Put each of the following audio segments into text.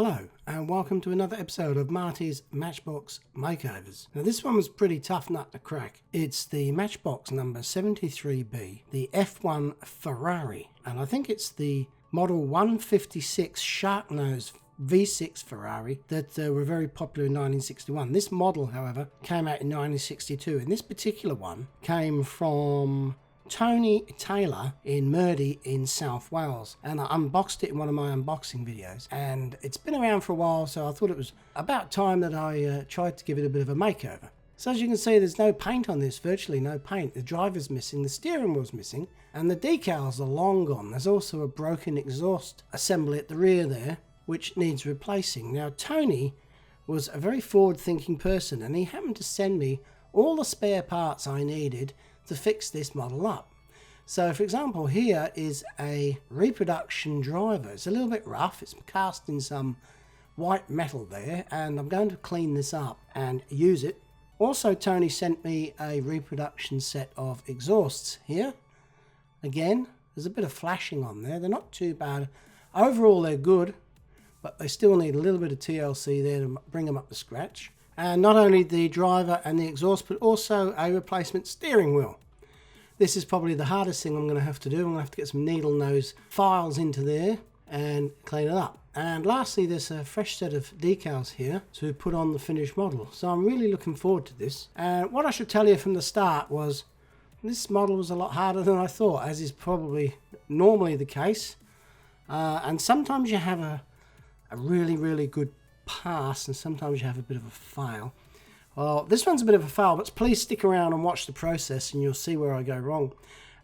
Hello and welcome to another episode of Marty's Matchbox Makeovers. Now this one was pretty tough nut to crack. It's the Matchbox number 73b, the F1 Ferrari, and I think it's the model 156 Sharknose V6 Ferrari that were very popular in 1961. This model, however, came out in 1962, and this particular one came from Tony Taylor in Marty in South Wales, and I unboxed it in one of my unboxing videos, and it's been around for a while, so I thought it was about time that I tried to give it a bit of a makeover. So as you can see, there's no paint on this, virtually no paint. The driver's missing, the steering wheel's missing, and the decals are long gone. There's also a broken exhaust assembly at the rear there which needs replacing. Now Tony was a very forward-thinking person, and he happened to send me all the spare parts I needed to fix this model up. So for example, here is a reproduction driver. It's a little bit rough, it's cast in some white metal there, and I'm going to clean this up and use it. Also, Tony sent me a reproduction set of exhausts here. Again, there's a bit of flashing on there, they're not too bad. Overall they're good, but they still need a little bit of TLC there to bring them up to scratch. And not only the driver and the exhaust, but also a replacement steering wheel. This is probably the hardest thing I'm going to have to do. I'm going to have to get some needle nose files into there and clean it up. And lastly, there's a fresh set of decals here to put on the finished model. So I'm really looking forward to this. And what I should tell you from the start was this model was a lot harder than I thought, as is probably normally the case. And sometimes you have a really good pass, and sometimes you have a bit of a fail. Well, this one's a bit of a fail, but please stick around and watch the process and you'll see where I go wrong.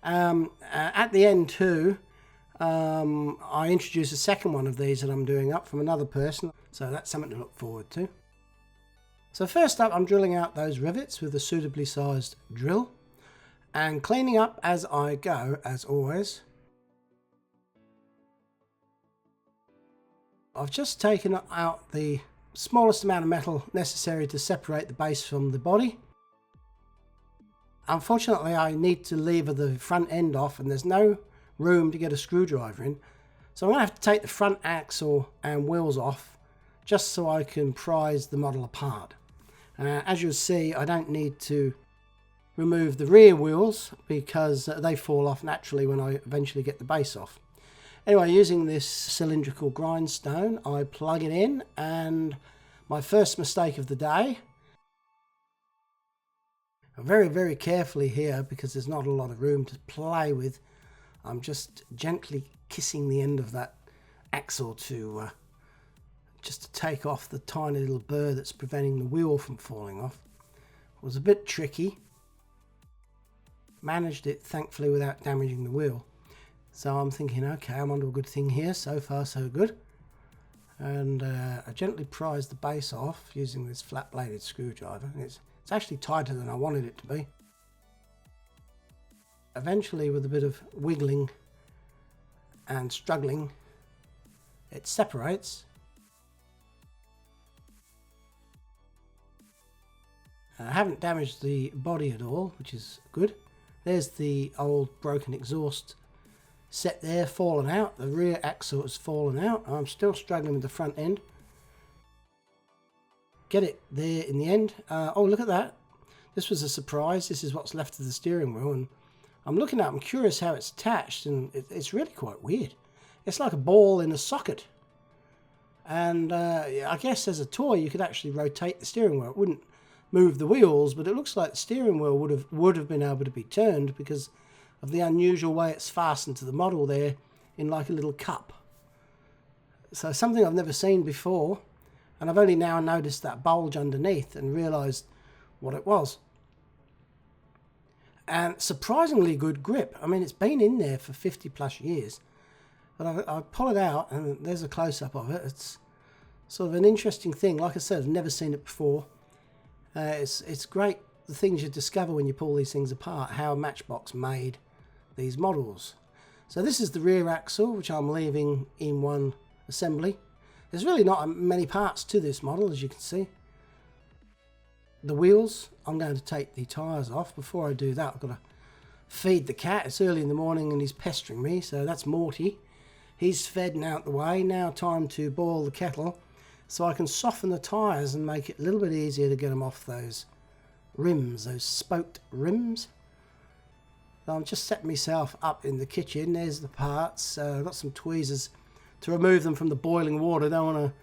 At the end too, I introduce a second one of these that I'm doing up from another person, so that's something to look forward to. So first up, I'm drilling out those rivets with a suitably sized drill and cleaning up as I go, as always. I've just taken out the smallest amount of metal necessary to separate the base from the body. Unfortunately, I need to lever the front end off, and there's no room to get a screwdriver in. So I'm going to have to take the front axle and wheels off just so I can prise the model apart. As you'll see, I don't need to remove the rear wheels because they fall off naturally when I eventually get the base off. Anyway, using this cylindrical grindstone, I plug it in, and my first mistake of the day. Very carefully here, because there's not a lot of room to play with. I'm just gently kissing the end of that axle to just to take off the tiny little burr that's preventing the wheel from falling off. It was a bit tricky. Managed it, thankfully, without damaging the wheel. So I'm thinking, okay, I'm onto a good thing here. So far, so good. And I gently prise the base off using this flat-bladed screwdriver. And it's actually tighter than I wanted it to be. Eventually, with a bit of wiggling and struggling, it separates. I haven't damaged the body at all, which is good. There's the old broken exhaust set there, fallen out. The rear axle has fallen out. I'm still struggling with the front end. Get it there in the end. Oh, look at that. This was a surprise. This is what's left of the steering wheel, and I'm looking at it. I'm curious how it's attached, and it's really quite weird. It's like a ball in a socket. And I guess as a toy you could actually rotate the steering wheel. It wouldn't move the wheels, but it looks like the steering wheel would have been able to be turned because of the unusual way it's fastened to the model there in like a little cup. So something I've never seen before, and I've only now noticed that bulge underneath and realised what it was. And surprisingly good grip. I mean, it's been in there for 50 plus years, but I pull it out and there's a close-up of it. It's sort of an interesting thing. Like I said, I've never seen it before. It's great, the things you discover when you pull these things apart, how Matchbox made these models. So this is the rear axle, which I'm leaving in one assembly. There's really not many parts to this model, as you can see. The wheels, I'm going to take the tyres off. Before I do that, I've got to feed the cat. It's early in the morning and he's pestering me, so that's Marty. He's fed and out the way. Now time to boil the kettle so I can soften the tyres and make it a little bit easier to get them off those rims, those spoked rims. So I'm just setting myself up in the kitchen. There's the parts. I've got some tweezers to remove them from the boiling water. Don't want to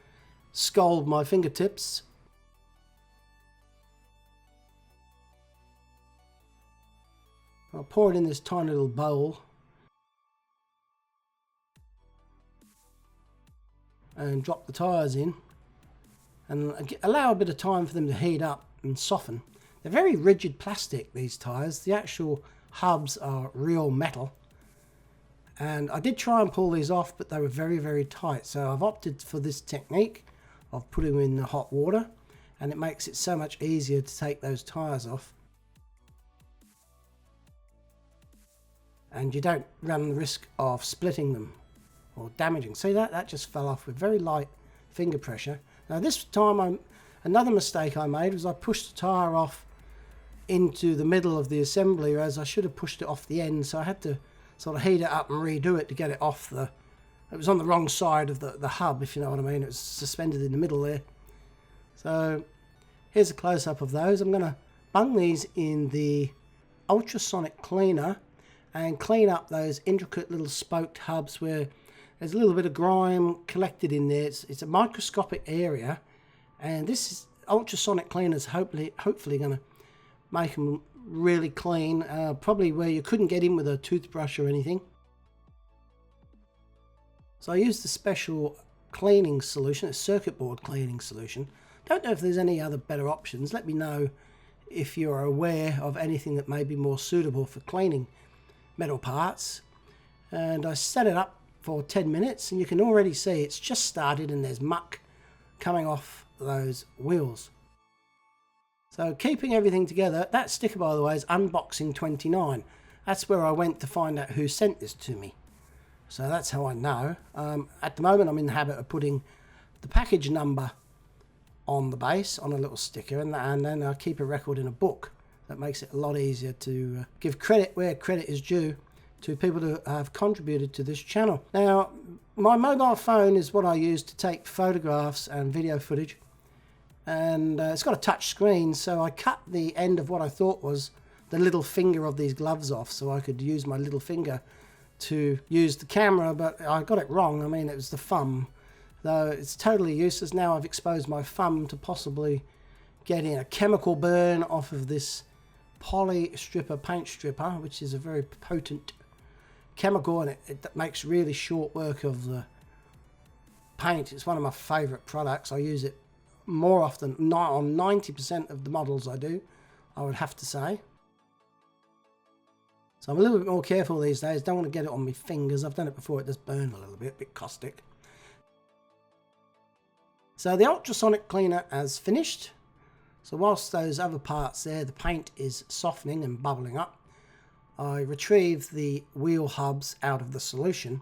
scald my fingertips. I'll pour it in this tiny little bowl and drop the tyres in and allow a bit of time for them to heat up and soften. They're very rigid plastic, these tyres. The actual hubs are real metal, and I did try and pull these off, but they were very, very tight. So I've opted for this technique of putting them in the hot water, and it makes it so much easier to take those tyres off. And you don't run the risk of splitting them or damaging. See that just fell off with very light finger pressure. Now this time, another mistake I made was I pushed the tyre off into the middle of the assembly, whereas I should have pushed it off the end. So I had to sort of heat it up and redo it to get it off it was on the wrong side of the hub, if you know what I mean. It was suspended in the middle there. So here's a close-up of those. I'm going to bung these in the ultrasonic cleaner and clean up those intricate little spoked hubs where there's a little bit of grime collected in there. It's a microscopic area, and this ultrasonic cleaner is hopefully going to make them really clean, probably where you couldn't get in with a toothbrush or anything. So I used the special cleaning solution, a circuit board cleaning solution. Don't know if there's any other better options. Let me know if you're aware of anything that may be more suitable for cleaning metal parts. And I set it up for 10 minutes, and you can already see it's just started and there's muck coming off those wheels. So keeping everything together, that sticker, by the way, is unboxing 29. That's where I went to find out who sent this to me. So that's how I know. At the moment, I'm in the habit of putting the package number on the base on a little sticker, and then I keep a record in a book. That makes it a lot easier to give credit where credit is due to people who have contributed to this channel. Now, my mobile phone is what I use to take photographs and video footage, and it's got a touch screen, so I cut the end of what I thought was the little finger of these gloves off so I could use my little finger to use the camera, but I got it wrong. I mean, it was the thumb, though it's totally useless. Now I've exposed my thumb to possibly getting a chemical burn off of this poly stripper paint stripper, which is a very potent chemical, and it makes really short work of the paint. It's one of my favorite products. I use it more often, not on 90% of the models I do, I would have to say. So I'm a little bit more careful these days. Don't want to get it on my fingers. I've done it before. It does burn a little bit caustic. So the ultrasonic cleaner has finished. So whilst those other parts there, the paint is softening and bubbling up, I retrieve the wheel hubs out of the solution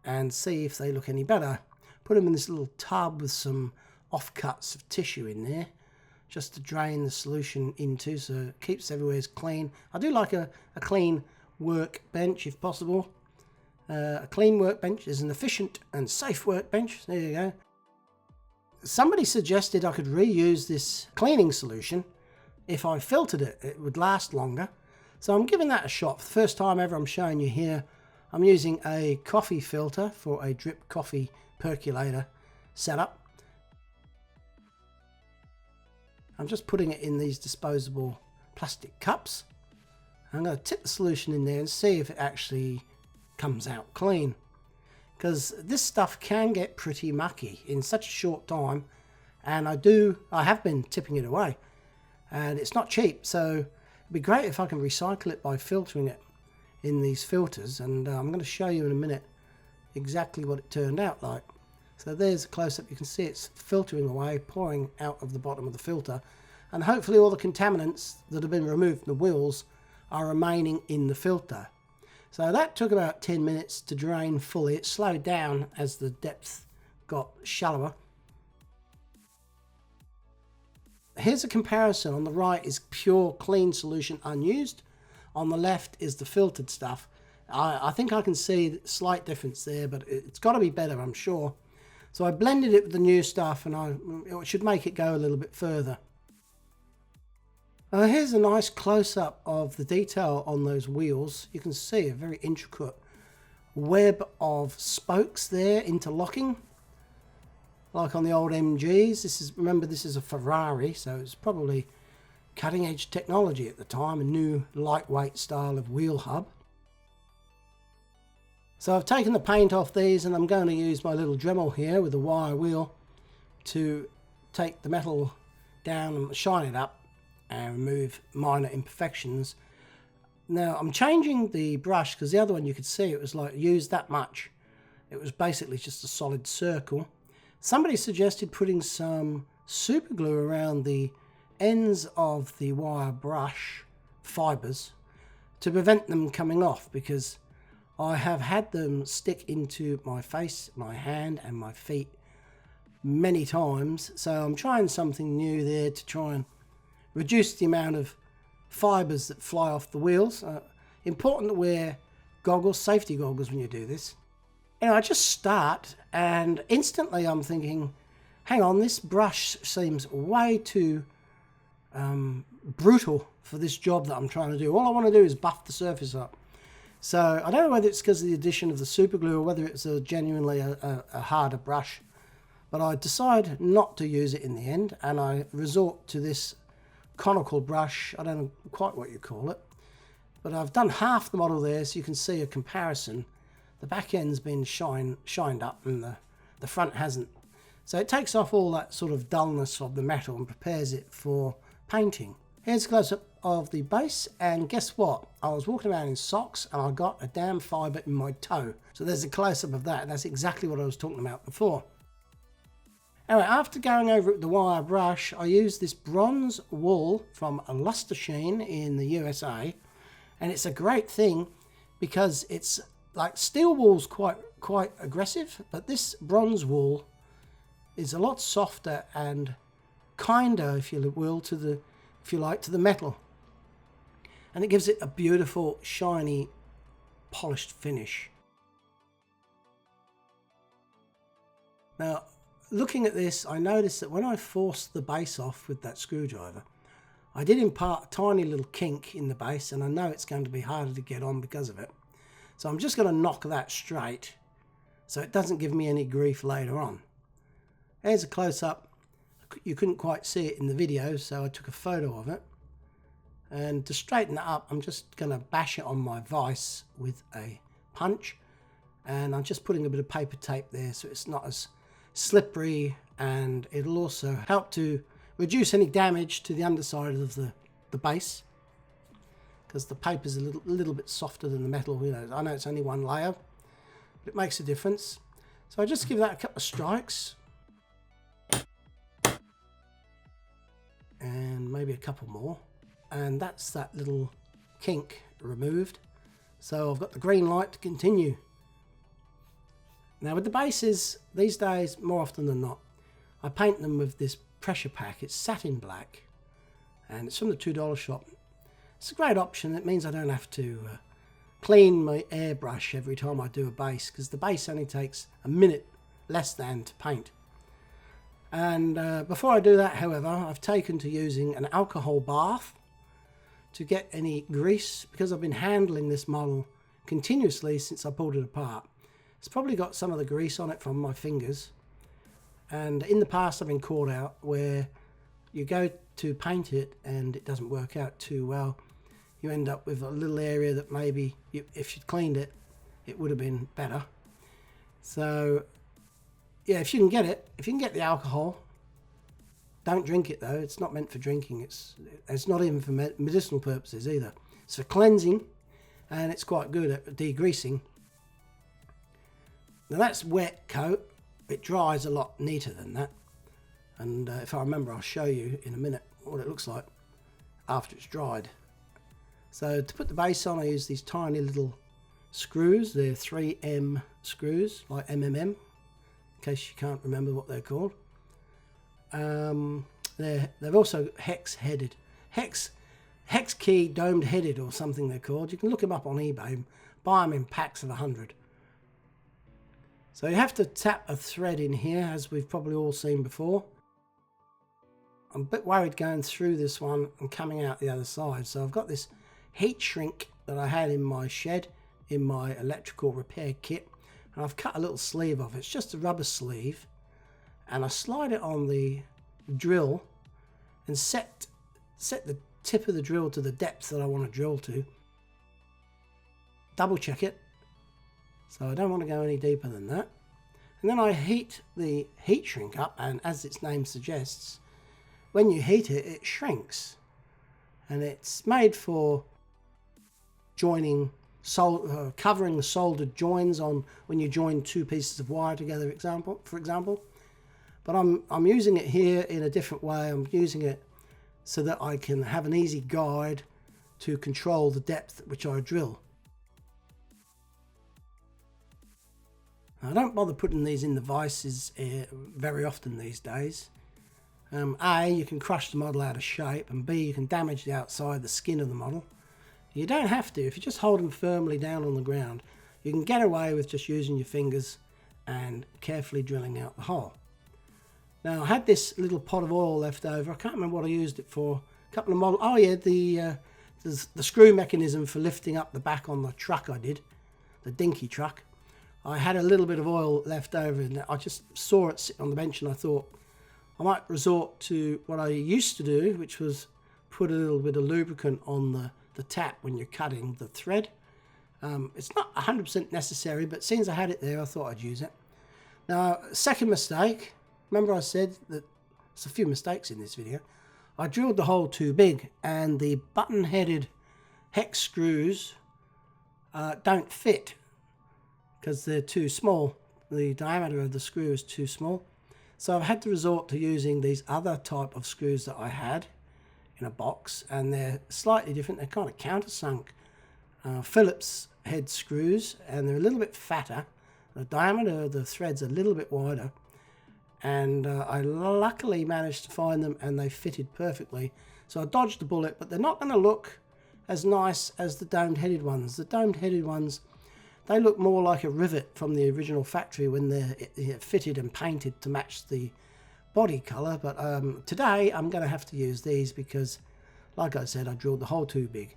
and see if they look any better. Put them in this little tub with some offcuts of tissue in there, just to drain the solution into, so it keeps everywhere clean. I do like a clean workbench if possible. A clean workbench is an efficient and safe workbench. There you go. Somebody suggested I could reuse this cleaning solution if I filtered it. It would last longer. So I'm giving that a shot. For the first time ever I'm showing you here, I'm using a coffee filter for a drip coffee percolator setup. I'm just putting it in these disposable plastic cups. I'm going to tip the solution in there and see if it actually comes out clean, because this stuff can get pretty mucky in such a short time, and I have been tipping it away, and it's not cheap, so it'd be great if I can recycle it by filtering it in these filters, and I'm going to show you in a minute exactly what it turned out like. So there's a close-up. You can see it's filtering away, pouring out of the bottom of the filter, and hopefully all the contaminants that have been removed from the wheels are remaining in the filter. So that took about 10 minutes to drain fully. It slowed down as the depth got shallower. Here's a comparison. On the right is pure clean solution unused. On the left is the filtered stuff. I think I can see a slight difference there, but it's got to be better, I'm sure. So I blended it with the new stuff, and it should make it go a little bit further. Here's a nice close-up of the detail on those wheels. You can see a very intricate web of spokes there interlocking, like on the old MGs. Remember, this is a Ferrari, so it's probably cutting-edge technology at the time, a new lightweight style of wheel hub. So I've taken the paint off these, and I'm going to use my little Dremel here with a wire wheel to take the metal down and shine it up and remove minor imperfections. Now I'm changing the brush because the other one, you could see it was like used that much. It was basically just a solid circle. Somebody suggested putting some super glue around the ends of the wire brush fibers to prevent them coming off, because I have had them stick into my face, my hand and my feet many times. So I'm trying something new there to try and reduce the amount of fibers that fly off the wheels. Important to wear goggles, safety goggles, when you do this. Anyway, I just start, and instantly I'm thinking, hang on, this brush seems way too brutal for this job that I'm trying to do. All I want to do is buff the surface up. So I don't know whether it's because of the addition of the super glue or whether it's genuinely a harder brush, but I decide not to use it in the end, and I resort to this conical brush. I don't know quite what you call it, but I've done half the model there, so you can see a comparison. The back end's been shined up and the front hasn't. So it takes off all that sort of dullness of the metal and prepares it for painting. Here's a close-up of the base, and guess what? I was walking around in socks and I got a damn fibre in my toe. So there's a close-up of that, and that's exactly what I was talking about before. Anyway, after going over it with the wire brush, I used this bronze wool from Sheen in the USA, and it's a great thing because it's like steel wool's quite aggressive, but this bronze wool is a lot softer and kinder, if you will, to the metal, and it gives it a beautiful, shiny, polished finish. Now, looking at this, I noticed that when I forced the base off with that screwdriver, I did impart a tiny little kink in the base, and I know it's going to be harder to get on because of it. So I'm just going to knock that straight so it doesn't give me any grief later on. There's a close-up. You couldn't quite see it in the video, so I took a photo of it. And to straighten it up, I'm just going to bash it on my vise with a punch. And I'm just putting a bit of paper tape there so it's not as slippery, and it'll also help to reduce any damage to the underside of the base, because the paper's a little bit softer than the metal. You know, I know it's only one layer, but it makes a difference. So I just give that a couple of strikes, and maybe a couple more, and that's that little kink removed. So I've got the green light to continue. Now with the bases, these days, more often than not, I paint them with this pressure pack. It's satin black, and it's from the $2 shop. It's a great option. It means I don't have to clean my airbrush every time I do a base, because the base only takes a minute less than to paint. And before I do that, however, I've taken to using an alcohol bath to get any grease, because I've been handling this model continuously since I pulled it apart. It's probably got some of the grease on it from my fingers, and in the past I've been caught out where you go to paint it and it doesn't work out too well. You end up with a little area that maybe if you'd cleaned it, it would have been better. So yeah, if you can get the alcohol, don't drink it though. It's not meant for drinking. It's not even for medicinal purposes either. It's for cleansing, and it's quite good at degreasing. Now that's wet coat. It dries a lot neater than that, and if I remember, I'll show you in a minute what it looks like after it's dried. So to put the base on, I use these tiny little screws. They're 3M screws, like MMM, in case you can't remember what they're called. They're also hex key domed headed or something they're called. You can look them up on eBay, buy them in packs of 100. So you have to tap a thread in here, as we've probably all seen before. I'm a bit worried going through this one and coming out the other side. So I've got this heat shrink that I had in my shed, in my electrical repair kit. And I've cut a little sleeve off. It's just a rubber sleeve. And I slide it on the drill and set the tip of the drill to the depth that I want to drill to. Double check it. So I don't want to go any deeper than that. And then I heat the heat shrink up, and as its name suggests, when you heat it, it shrinks. And it's made for joining, covering soldered joins on when you join two pieces of wire together, for example. But I'm using it here in a different way. I'm using it so that I can have an easy guide to control the depth at which I drill. I don't bother putting these in the vices very often these days. A, you can crush the model out of shape, and B, you can damage the outside, the skin of the model. You don't have to. If you just hold them firmly down on the ground, you can get away with just using your fingers and carefully drilling out the hole. Now, I had this little pot of oil left over. I can't remember what I used it for. A couple of models. Oh yeah, the screw mechanism for lifting up the back on the truck I did, the dinky truck. I had a little bit of oil left over, and I just saw it sitting on the bench, and I thought I might resort to what I used to do, which was put a little bit of lubricant on the tap when you're cutting the thread. It's not 100% necessary, but since I had it there, I thought I'd use it. Now, second mistake. Remember I said that there's a few mistakes in this video. I drilled the hole too big, and the button-headed hex screws don't fit because they're too small. The diameter of the screw is too small. So I've had to resort to using these other type of screws that I had in a box, and they're slightly different. They're kind of countersunk Phillips head screws, and they're a little bit fatter. The diameter of the thread's a little bit wider, and I luckily managed to find them, and they fitted perfectly. So I dodged the bullet, but they're not going to look as nice as the domed headed ones. The domed headed ones, they look more like a rivet from the original factory when they're fitted and painted to match the body colour. But today I'm going to have to use these because, like I said, I drilled the hole too big.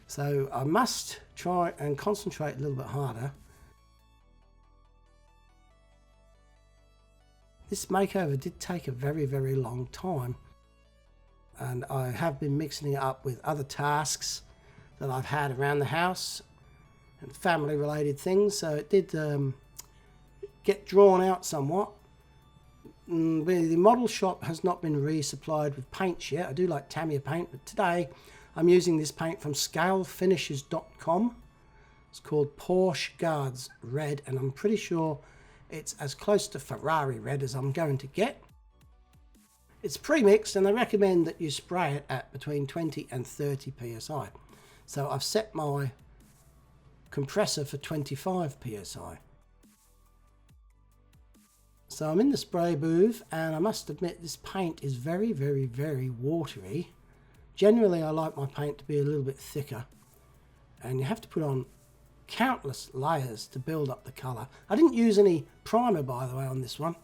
So I must try and concentrate a little bit harder. This makeover did take a very, very long time, and I have been mixing it up with other tasks that I've had around the house and family related things, so it did get drawn out somewhat. The model shop has not been resupplied with paints yet. I do like Tamiya paint, but today I'm using this paint from scalefinishes.com. It's called Porsche Guards Red, and I'm pretty sure it's as close to Ferrari red as I'm going to get. It's pre-mixed, and they recommend that you spray it at between 20 and 30 psi. So I've set my compressor for 25 psi. So I'm in the spray booth, and I must admit this paint is very, very, very watery. Generally I like my paint to be a little bit thicker, and you have to put on countless layers to build up the colour. I didn't use any primer, by the way, on this one.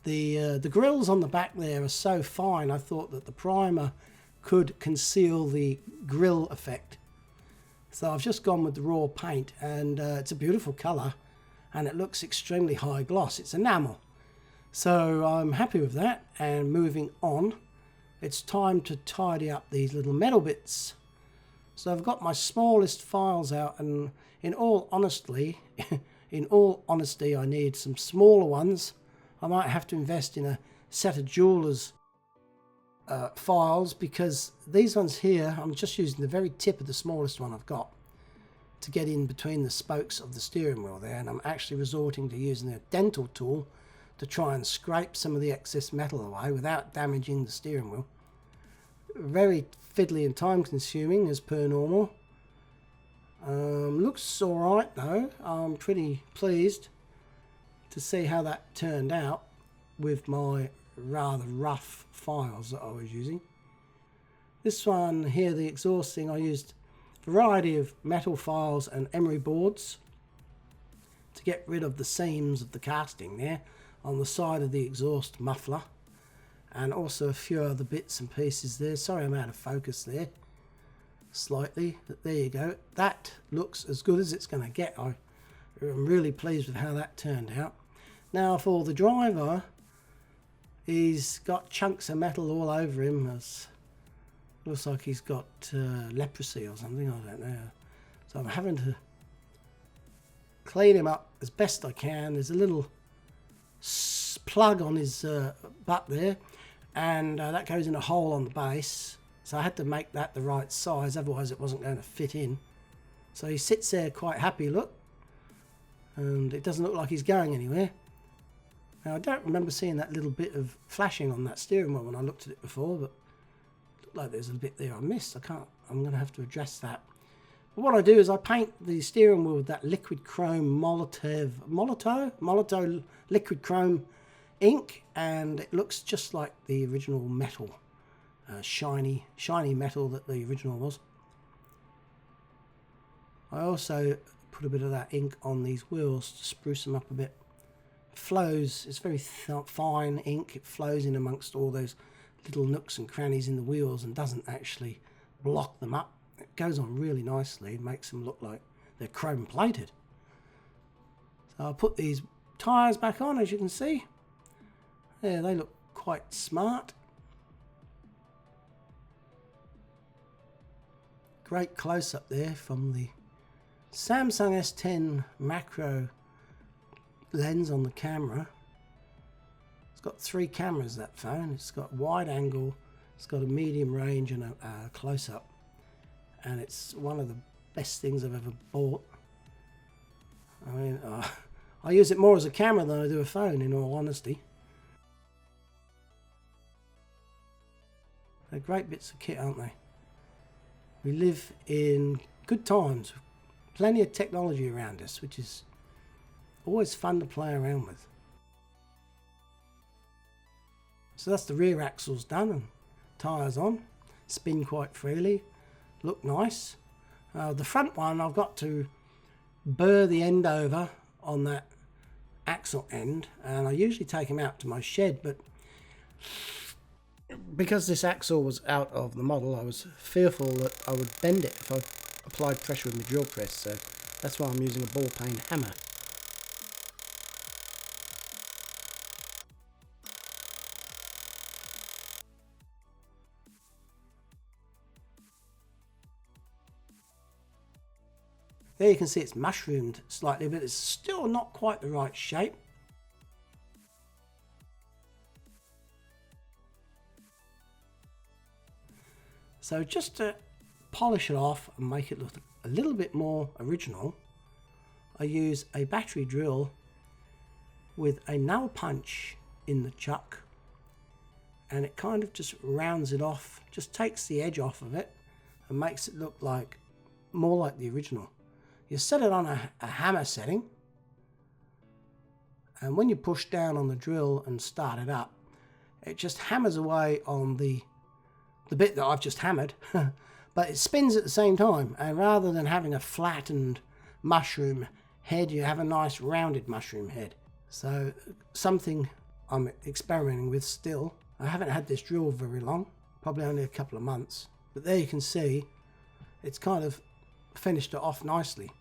The grills on the back there are so fine, I thought that the primer could conceal the grill effect. So I've just gone with the raw paint, and it's a beautiful colour, and it looks extremely high gloss. It's enamel. So I'm happy with that, and moving on, it's time to tidy up these little metal bits. So I've got my smallest files out, and in all honesty, I need some smaller ones. I might have to invest in a set of jeweler's files, because these ones here, I'm just using the very tip of the smallest one I've got to get in between the spokes of the steering wheel there, and I'm actually resorting to using a dental tool to try and scrape some of the excess metal away without damaging the steering wheel. Very fiddly and time consuming as per normal. Looks alright though. I'm pretty pleased to see how that turned out with my rather rough files that I was using. This one here, the exhaust thing, I used a variety of metal files and emery boards to get rid of the seams of the casting there on the side of the exhaust muffler, and also a few other bits and pieces there. Sorry, I'm out of focus there slightly, but there you go. That looks as good as it's going to get. I'm really pleased with how that turned out. Now for the driver, he's got chunks of metal all over him. Looks like he's got leprosy or something, I don't know. So I'm having to clean him up as best I can. There's a little plug on his butt there, and that goes in a hole on the base. So I had to make that the right size, otherwise it wasn't going to fit in. So he sits there quite happy, look, and it doesn't look like he's going anywhere. Now I don't remember seeing that little bit of flashing on that steering wheel when I looked at it before, but it looked like there's a bit there I missed. I'm going to have to address that. But what I do is I paint the steering wheel with that liquid chrome Molotov liquid chrome ink, and it looks just like the original metal. Shiny metal that the original was. I also put a bit of that ink on these wheels to spruce them up a bit. It flows, it's very fine ink, it flows in amongst all those little nooks and crannies in the wheels and doesn't actually block them up. It goes on really nicely, it makes them look like they're chrome plated. So I'll put these tyres back on, as you can see. There, they look quite smart. Great close-up there from the Samsung S10 macro lens on the camera. It's got 3 cameras, that phone. It's got wide angle, it's got a medium range and a close-up. And it's one of the best things I've ever bought. I mean, I use it more as a camera than I do a phone, in all honesty. They're great bits of kit, aren't they? We live in good times, plenty of technology around us, which is always fun to play around with. So that's the rear axles done and tyres on, spin quite freely, look nice. The front one, I've got to burr the end over on that axle end, and I usually take them out to my shed, but because this axle was out of the model, I was fearful that I would bend it if I applied pressure with my drill press, so that's why I'm using a ball peen hammer. There you can see it's mushroomed slightly, but it's still not quite the right shape. So just to polish it off and make it look a little bit more original, I use a battery drill with a nail punch in the chuck, and it kind of just rounds it off, just takes the edge off of it and makes it look like more like the original. You set it on a hammer setting, and when you push down on the drill and start it up, it just hammers away on the bit that I've just hammered, but it spins at the same time, and rather than having a flattened mushroom head, you have a nice rounded mushroom head. So something I'm experimenting with still. I haven't had this drill very long, probably only a couple of months, but there you can see it's kind of finished it off nicely.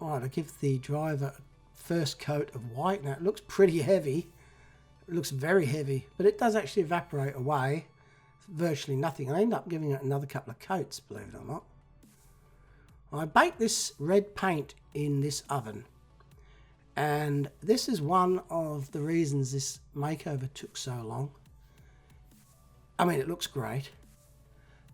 Alright, I give the driver a first coat of white. Now it looks pretty heavy, it looks very heavy, but it does actually evaporate away. Virtually nothing. I end up giving it another couple of coats, believe it or not. I baked this red paint in this oven, and this is one of the reasons this makeover took so long. I mean, it looks great,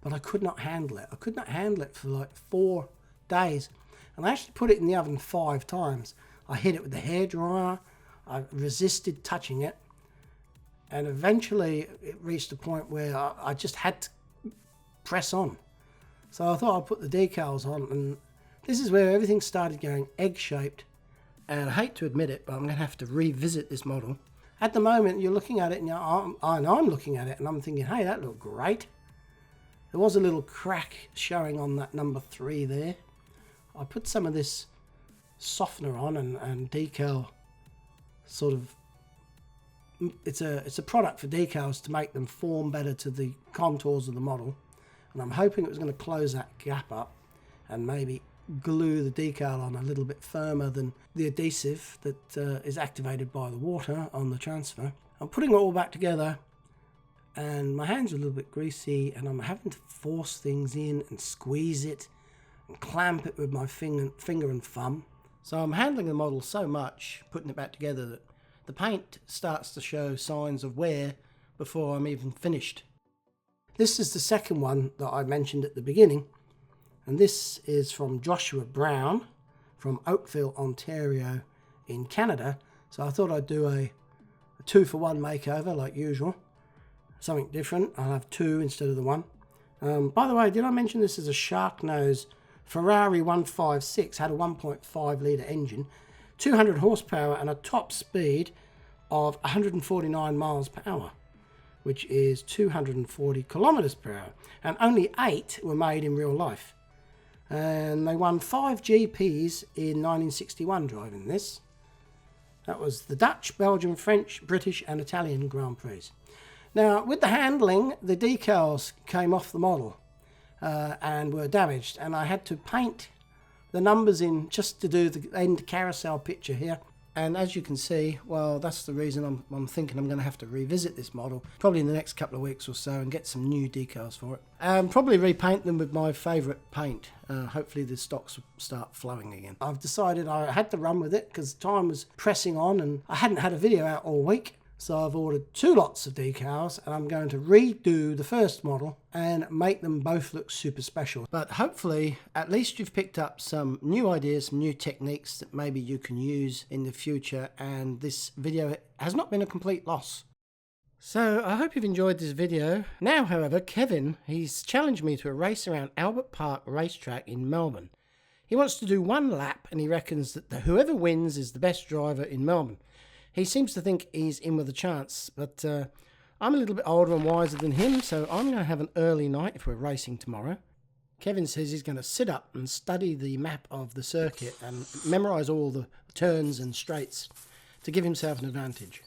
but I could not handle it. I could not handle it for like 4 days, and I actually put it in the oven 5 times. I hit it with the hairdryer, I resisted touching it, and eventually it reached a point where I just had to press on. So I thought I'd put the decals on, and this is where everything started going egg-shaped. And I hate to admit it, but I'm going to have to revisit this model. At the moment, you're looking at it, and I'm looking at it, and I'm thinking, hey, that looked great. There was a little crack showing on that number 3 there. I put some of this softener on and decal sort of, it's a product for decals to make them form better to the contours of the model, and I'm hoping it was going to close that gap up and maybe glue the decal on a little bit firmer than the adhesive that is activated by the water on the transfer. I'm putting it all back together and my hands are a little bit greasy and I'm having to force things in and squeeze it and clamp it with my finger and thumb. So I'm handling the model so much, putting it back together, that the paint starts to show signs of wear before I'm even finished. This is the second one that I mentioned at the beginning, and this is from Joshua Brown from Oakville, Ontario in Canada. So I thought I'd do a 2-for-1 makeover like usual, something different. I'll have 2 instead of the 1. By the way, did I mention this is a shark nose Ferrari 156, had a 1.5 litre engine, 200 horsepower and a top speed of 149 miles per hour, which is 240 kilometers per hour, and only 8 were made in real life. And they won 5 GPs in 1961 driving this. That was the Dutch, Belgian, French, British and Italian Grand Prix. Now, with the handling, the decals came off the model and were damaged, and I had to paint the numbers in just to do the end carousel picture here. And as you can see, well, that's the reason I'm thinking I'm going to have to revisit this model probably in the next couple of weeks or so and get some new decals for it. And probably repaint them with my favourite paint. Hopefully the stocks will start flowing again. I've decided I had to run with it because time was pressing on and I hadn't had a video out all week. So I've ordered 2 lots of decals and I'm going to redo the first model and make them both look super special. But hopefully at least you've picked up some new ideas, some new techniques that maybe you can use in the future, and this video has not been a complete loss. So I hope you've enjoyed this video. Now, however, Kevin, he's challenged me to a race around Albert Park racetrack in Melbourne. He wants to do 1 lap and he reckons that whoever wins is the best driver in Melbourne. He seems to think he's in with a chance, but I'm a little bit older and wiser than him, so I'm going to have an early night if we're racing tomorrow. Kevin says he's going to sit up and study the map of the circuit and memorise all the turns and straights to give himself an advantage.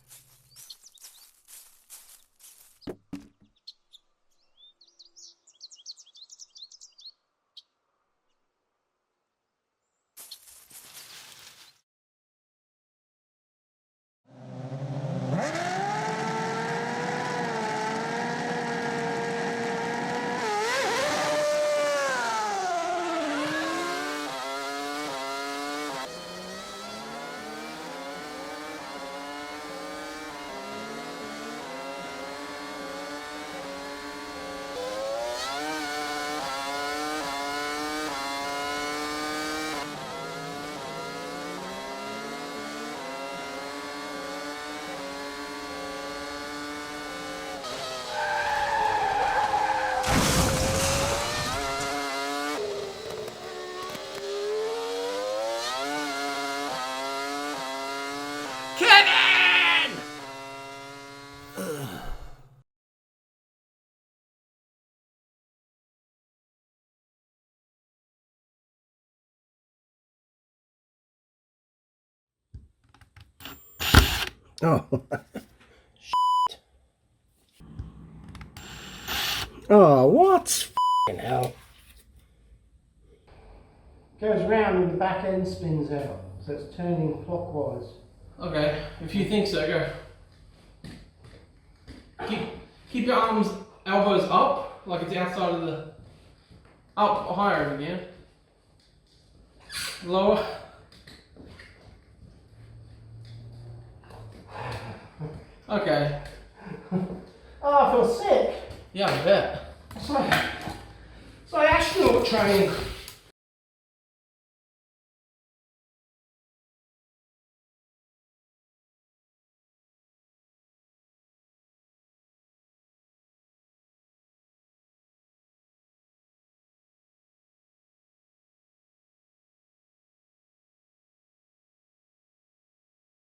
Kevin! Oh. Shit. Oh, what? F***ing hell. Goes round and the back end spins out, so it's turning clockwise. Okay, if you think so, go. Keep your arms, elbows up, like it's outside of the... Up, higher again. Lower. Okay. Oh, I feel sick. Yeah, I bet. It's like astronaut training.